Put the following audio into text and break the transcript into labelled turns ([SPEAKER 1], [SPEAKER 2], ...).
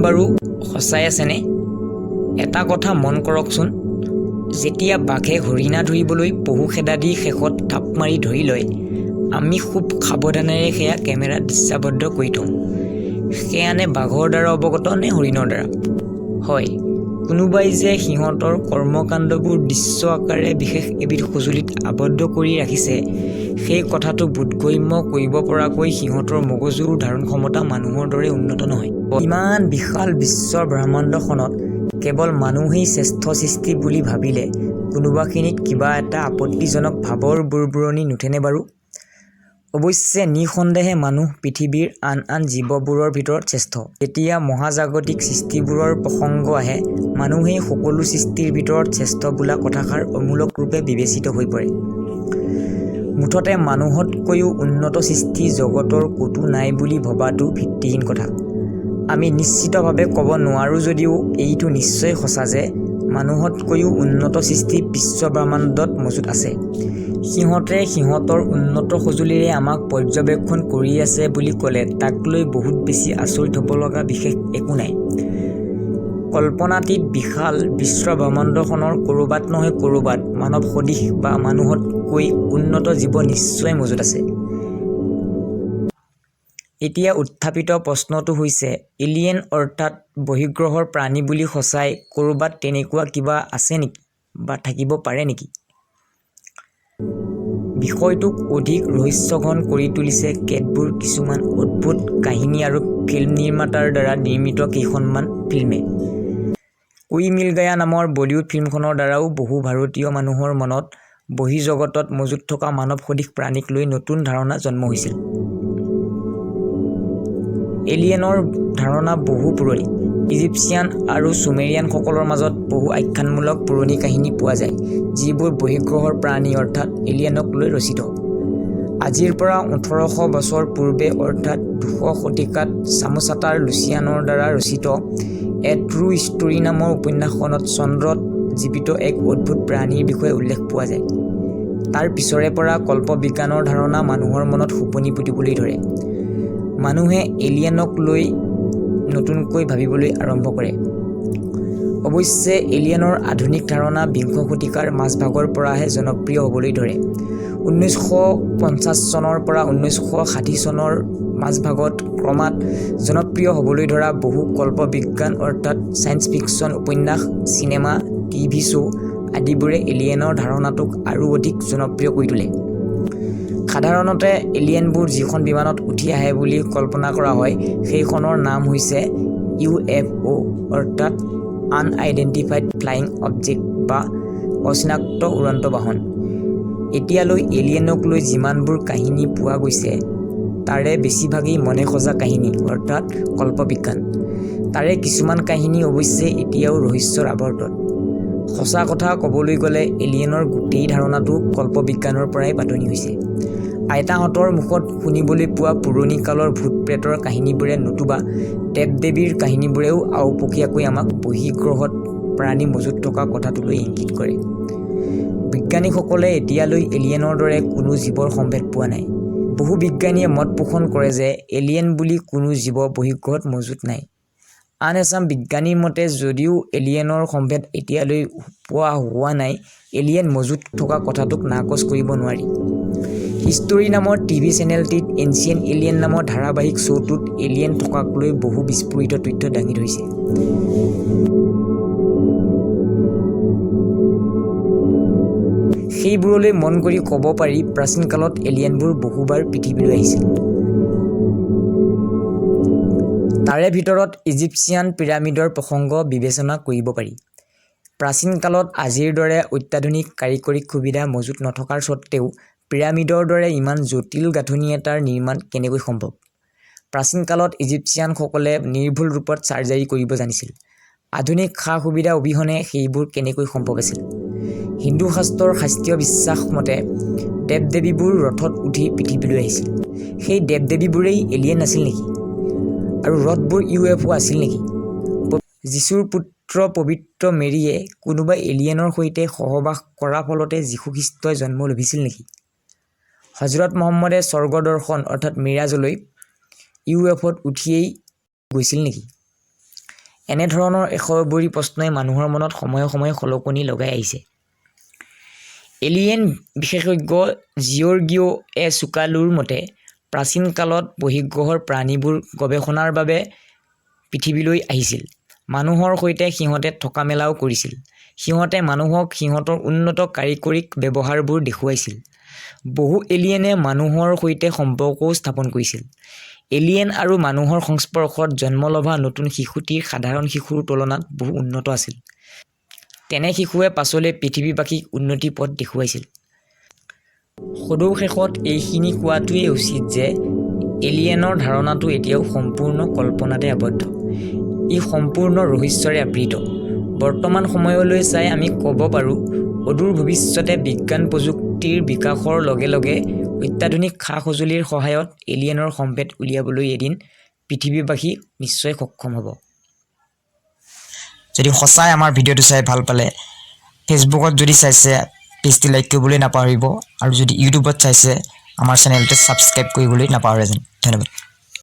[SPEAKER 1] বাৰু সঁচাই আছেনে? এটা কথা মন কৰকচোন, যেতিয়া বাঘে হৰিণা ধৰিবলৈ পহু খেদা দি শেষত থাপ মাৰি ধৰি লয়, আমি খুব সাৱধানেৰে সেয়া কেমেৰাত দৃশ্যবদ্ধ কৰি থওঁ। সেয়া নে বাঘৰ দ্বাৰা অৱগত নে হৰিণৰ দ্বাৰা? হয়, কোনোবাই যে সিহঁতৰ কৰ্মকাণ্ডবোৰ দৃশ্য আকাৰে বিশেষ এবিধ সঁজুলিত আবদ্ধ কৰি ৰাখিছে, সেই কথাটো বোধগম্য কৰিব পৰাকৈ সিহঁতৰ মগজুৰ ধাৰণ ক্ষমতা মানুহৰ দৰে উন্নত নহয়। ইমান বিশাল বিশ্ব ব্ৰহ্মাণ্ডখনত কেৱল মানুহেই শ্ৰেষ্ঠ সৃষ্টি বুলি ভাবিলে কোনোবাখিনিত কিবা এটা আপত্তিজনক ভাৱৰ বুৰবুৰণি নুঠেনে বাৰু? অৱশ্যে নিঃসন্দেহে মানুহ পৃথিৱীৰ আন আন জীৱবোৰৰ ভিতৰত শ্ৰেষ্ঠ। যেতিয়া মহাজাগতিক সৃষ্টিবোৰৰ প্ৰসংগ আহে, মানুহেই সকলো সৃষ্টিৰ ভিতৰত শ্ৰেষ্ঠ বোলা কথাষাৰ অমূলক ৰূপে বিবেচিত হৈ পৰে। মুঠতে মানুহতকৈও উন্নত সৃষ্টি জগতৰ ক'তো নাই বুলি ভবাটো ভিত্তিহীন কথা। আমি নিশ্চিতভাৱে ক'ব নোৱাৰোঁ যদিও এইটো নিশ্চয় সঁচা যে মানুহতকৈও উন্নত সৃষ্টি বিশ্ব ব্ৰহ্মাণ্ডত মজুত আছে। সিহঁতে সিহঁতৰ উন্নত সঁজুলিৰে আমাক পৰ্যবেক্ষণ কৰি আছে বুলি ক'লে তাক লৈ বহুত বেছি আচৰিত হ'ব লগা বিশেষ একো নাই। কল্পনাতীত বিশাল বিশ্ব ব্ৰহ্মাণ্ডখনৰ ক'ৰবাত নহয় ক'ৰবাত মানৱ সদৃশ বা মানুহতকৈ উন্নত জীৱ নিশ্চয় মজুত আছে। এতিয়া উত্থাপিত প্ৰশ্নটো হৈছে, এলিয়েন অৰ্থাৎ বহিঃগ্ৰহৰ প্ৰাণী বুলি সঁচাই ক'ৰবাত তেনেকুৱা কিবা আছে নেকি বা থাকিব পাৰে নেকি? বিষয়টোক অধিক ৰহস্যঘন কৰি তুলিছে কেতবোৰ কিছুমান অদ্ভুত কাহিনী আৰু ফিল্ম নিৰ্মাতাৰ দ্বাৰা নিৰ্মিত কেইখনমান ফিল্মে। কোই মিল গায়া নামৰ বলিউড ফিল্মখনৰ দ্বাৰাও বহু ভাৰতীয় মানুহৰ মনত বহিঃজগতত মজুত থকা মানৱ সদৃশ প্ৰাণীক লৈ নতুন ধাৰণা জন্ম হৈছিল। এলিয়েনৰ ধাৰণা বহু পুৰণি। ইজিপচিয়ান আৰু চুমেৰিয়ানসকলৰ মাজত বহু আখ্যানমূলক পুৰণি কাহিনী পোৱা যায়, যিবোৰ বহিঃগ্ৰহৰ প্ৰাণী অৰ্থাৎ এলিয়েনক লৈ ৰচিত। আজিৰ পৰা ১৮০০ বছৰ পূৰ্বে অৰ্থাৎ ২০০ শতিকাত চামুচাটাৰ লুচিয়ানৰ দ্বাৰা ৰচিত এ ট্ৰু ষ্টৰী নামৰ উপন্যাসখনত চন্দ্ৰত জীৱিত এক অদ্ভুত প্ৰাণীৰ বিষয়ে উল্লেখ পোৱা যায়। তাৰ পিছৰে পৰা কল্পবিজ্ঞানৰ ধাৰণা মানুহৰ মনত সোপনি পুতিবলৈ ধৰে। মানুহে এলিয়েনক লৈ নতুনকৈ ভাবিবলৈ আৰম্ভ কৰে। অৱশ্যে এলিয়েনৰ আধুনিক ধাৰণা বিংশ শতিকাৰ মাজভাগৰ পৰাহে জনপ্ৰিয় হ'বলৈ ধৰে। ১৯৫০ চনৰ পৰা ১৯৬০ চনৰ মাজভাগত ক্ৰমাৎ জনপ্ৰিয় হ'বলৈ ধৰা বহু কল্পবিজ্ঞান অৰ্থাৎ ছায়েন্স ফিকশ্যন উপন্যাস, চিনেমা, টিভি শ্ব' আদিবোৰে এলিয়েনৰ ধাৰণাটোক আৰু অধিক জনপ্ৰিয় কৰি তোলে। সাধাৰণতে এলিয়েনবোৰ যিখন বিমানত উঠি আহে বুলি কল্পনা কৰা হয় সেইখনৰ নাম হৈছে UFO অৰ্থাৎ আনআইডেণ্টিফাইড ফ্লাইং অবজেক্ট বা অচিনাক্ত উৰন্ত বাহন। এতিয়ালৈ এলিয়েনক লৈ যিমানবোৰ কাহিনী পোৱা গৈছে তাৰে বেছিভাগেই মনে সজা কাহিনী অৰ্থাৎ কল্পবিজ্ঞান। তাৰে কিছুমান কাহিনী অৱশ্যে এতিয়াও ৰহস্যৰ আৱৰ্তত। সঁচা কথা ক'বলৈ গ'লে এলিয়েনৰ গোটেই ধাৰণাটো কল্পবিজ্ঞানৰ পৰাই পাতনি হৈছে। আইতাহঁতৰ মুখত শুনিবলৈ পোৱা পুৰণি কালৰ ভূত প্ৰেতৰ কাহিনীবোৰে নতুবা দেৱ-দেৱীৰ কাহিনীবোৰেও আওপকীয়াকৈ আমাক বহিঃগ্ৰহত প্ৰাণী মজুত থকা কথাটোলৈ ইংগিত কৰে। বিজ্ঞানীসকলে এতিয়ালৈ এলিয়েনৰ দৰে কোনো জীৱৰ সম্ভেদ পোৱা নাই। বহু বিজ্ঞানীয়ে মত পোষণ কৰে যে এলিয়েন বুলি কোনো জীৱ বহিঃগ্ৰহত মজুত নাই। আন এচাম বিজ্ঞানীৰ মতে যদিও এলিয়েনৰ সম্ভেদ এতিয়ালৈ পোৱা হোৱা নাই, এলিয়েন মজুত থকা কথাটোক নাকচ কৰিব নোৱাৰি। হিষ্টৰী নামৰ টিভি চেনেলটিত এনচিয়েণ্ট এলিয়েন নামৰ ধাৰাবাহিক শ্ব'টোত এলিয়েন থকাক লৈ বহু বিস্ফোৰিত তথ্য দাঙি ধৰিছে। সেইবোৰলৈ মন কৰি ক'ব পাৰি প্ৰাচীন কালত এলিয়েনবোৰ বহুবাৰ পৃথিৱীলৈ আহিছিল। তাৰে ভিতৰত ইজিপচিয়ান পিৰামিডৰ প্ৰসংগ বিবেচনা কৰিব পাৰি। প্ৰাচীন কালত আজিৰ দৰে অত্যাধুনিক কাৰিকৰী সুবিধা মজুত নথকাৰ স্বত্ত্বেও পিৰামিডৰ দৰে ইমান জটিল গাঁথনি এটাৰ নিৰ্মাণ কেনেকৈ সম্ভৱ? প্ৰাচীন কালত ইজিপচিয়ানসকলে নিৰ্ভুল ৰূপত চাৰ্জাৰী কৰিব জানিছিল। আধুনিক সা-সুবিধা অবিহনে সেইবোৰ কেনেকৈ সম্ভৱ আছিল? হিন্দু শাস্ত্ৰৰ শাস্ত্ৰীয় বিশ্বাস মতে দেৱ-দেৱীবোৰ ৰথত উঠি পৃথিৱীলৈ আহিছিল। সেই দেৱ-দেৱীবোৰেই এলিয়েন আছিল নেকি? আৰু ৰথবোৰ UFO আছিল নেকি? যীশুৰ পুত্ৰ পবিত্ৰ মেৰীয়ে কোনোবা এলিয়েনৰ সৈতে সহবাস কৰাৰ ফলতে যীশু খ্ৰীষ্টই জন্ম লভিছিল নেকি? হজৰত মহম্মদে স্বৰ্গ দৰ্শন অৰ্থাৎ মিৰাজলৈ UFOত উঠিয়েই গৈছিল নেকি? এনেধৰণৰ এশবৰি প্ৰশ্নই মানুহৰ মনত সময়ে সময়ে খলকনি লগাই আহিছে। এলিয়েন বিশেষজ্ঞ জিঅৰ্গিঅ চুকালোৰ মতে প্ৰাচীন কালত বহিঃগ্ৰহৰ প্ৰাণীবোৰ গৱেষণাৰ বাবে পৃথিৱীলৈ আহিছিল। মানুহৰ সৈতে সিহঁতে থকা মেলাও কৰিছিল। সিহঁতে মানুহক সিহঁতৰ উন্নত কাৰিকৰীক ব্যৱহাৰবোৰ দেখুৱাইছিল। বহু এলিয়েনে মানুহৰ সৈতে সম্পৰ্কও স্থাপন কৰিছিল। এলিয়েন আৰু মানুহৰ সংস্পৰ্শত জন্ম লভা নতুন শিশুটিৰ সাধাৰণ শিশুৰ তুলনাত বহু উন্নত আছিল। তেনে শিশুৱে পাছলৈ পৃথিৱীবাসীক উন্নতি পথ দেখুৱাইছিল। সদৌ শেষত এইখিনি কোৱাটোৱেই উচিত যে এলিয়েনৰ ধাৰণাটো এতিয়াও সম্পূৰ্ণ কল্পনাতে আবদ্ধ। ই সম্পূৰ্ণ ৰহস্যৰে আবৃত। বৰ্তমান সময়লৈ চাই আমি ক'ব পাৰোঁ, অদূৰ ভৱিষ্যতে বিজ্ঞান প্ৰযুক্তিৰ বিকাশৰ লগে লগে অত্যাধুনিক সা-সঁজুলিৰ সহায়ত এলিয়েনৰ সম্ভেদ উলিয়াবলৈ এদিন পৃথিৱীবাসী নিশ্চয় সক্ষম হ'ব।
[SPEAKER 2] যদি সঁচাই আমাৰ ভিডিঅ'টো চাই ভাল পালে, ফেচবুকত যদি চাইছে পেজটো লাইক কৰিবলৈ নাপাহৰিব, আৰু যদি ইউটিউবত চাইছে আমাৰ চেনেলটো ছাবস্ক্ৰাইব কৰিবলৈ নাপাহৰে যেন। ধন্যবাদ।